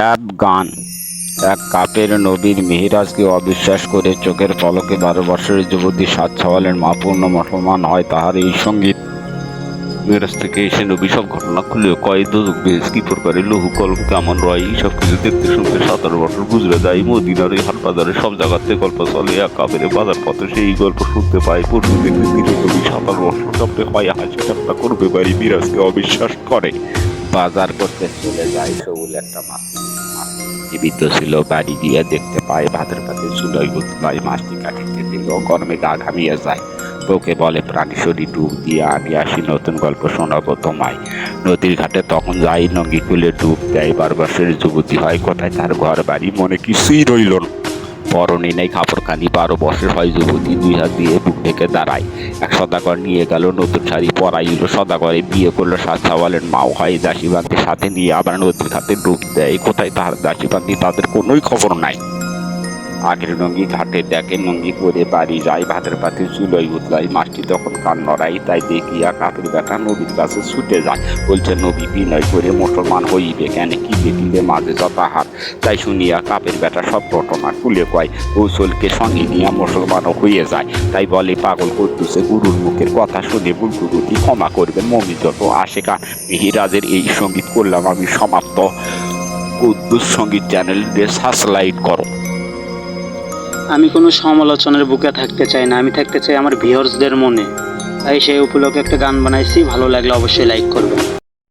Rap গান। এক কাপের নবীর মেহেরাজকে অবিশ্বাস করে চোখের পলকে 12 বছরের যুবতী 7 সওয়ালের মা পূর্ণ মুসলমান হয় তাহার এই সঙ্গীত। মেরাজ থেকে এসে নবী সব ঘটনা খুলে কয় দোজখ বেহেশত কি প্রকারে লৌহ কলম কেমন রয় এইসব কিছু দেখতে শুনতে 17 বছর গুজরে যায়। মদিনার এই হাট বাজারে সব জায়গাতে গল্প চলে। এক কাপের বাজার পথে সেই গল্প শুনতে পায়। পূর্বে দেখতে দিনে নবী 17 বছর কাপড়ে হয় হাসি ঠাট্টা করবে পারি মিরাজকে অবিশ্বাস করে। বাজার করতে চলে যায় সবুল একটা মাছ। জীবিত ছিল, বাড়ি দিয়ে দেখতে পায় ভাতের পাতে চুলোয় উতলায়, মাছটি কাটিতে দিল গরমে গা ঘামিয়ে যায়। বউকে বলে প্রাণীশ্বরী ডুব দিয়ে আমি আসি, নতুন গল্প শোনাবো তোমায়। নদীর ঘাটে তখন যাই, নঙ্গি খুলে ডুব দেয়। 12 বছরের যুবতী হয় কোথায় তার ঘর বাড়ি, মনে কিছুই রইল না। পরনে নেই কাপড় কানি। 12 বছর হয় যুবতী, 2 হাত দিয়ে বুক ঢেকে দাঁড়ায়। এক সদাগর নিয়ে গেল নতুন শাড়ি পরাইল। সদাগরে বিয়ে করলো 7 সওয়ালের মাও হয়। দাসী বান্দি সাথে নিয়ে আবার নদীর ঘাটে ডুব দেয়। কোথায় তাহার দাসী বান্দি, তাদের কোনোই খবর নাই। আগের নঙ্গি ঘাটে দেখে, নঙ্গি করে বাড়ি যায়। ভাতের পাতে চুলোয় উতলায়, মাছটি তখন কান নড়াই। তাই দেখিয়া কাপের বেটা নবীর কাছে ছুটে যায়। বলছে নবী বিনয় করে মুসলমান হইবে কেন, কি দেখিলে মাঝে যথাহার। তাই শুনিয়া কাপের বেটা সব ঘটনা খুলে কয়। কৌশলকে সঙ্গে নিয়ে মুসলমানও হয়ে যায়। তাই বলে পাগল কুদ্দুসে গুরুর মুখের কথা শুনে ভুল ত্রুটি ক্ষমা করবেন। মমিন যত আশেকা মেহেরাজের এই সঙ্গীত করলাম আমি সমাপ্ত। কুদ্দুস সঙ্গীত চ্যানেলটি সাবস্ক্রাইব করো। আমি কোনো সমালোচনার বুকে থাকতে চাই না, আমি থাকতে চাই আমার ভিউয়ার্সদের মনে। তাই সেই উপলক্ষে একটা গান বানাইছি, ভালো লাগলে অবশ্যই লাইক করবেন।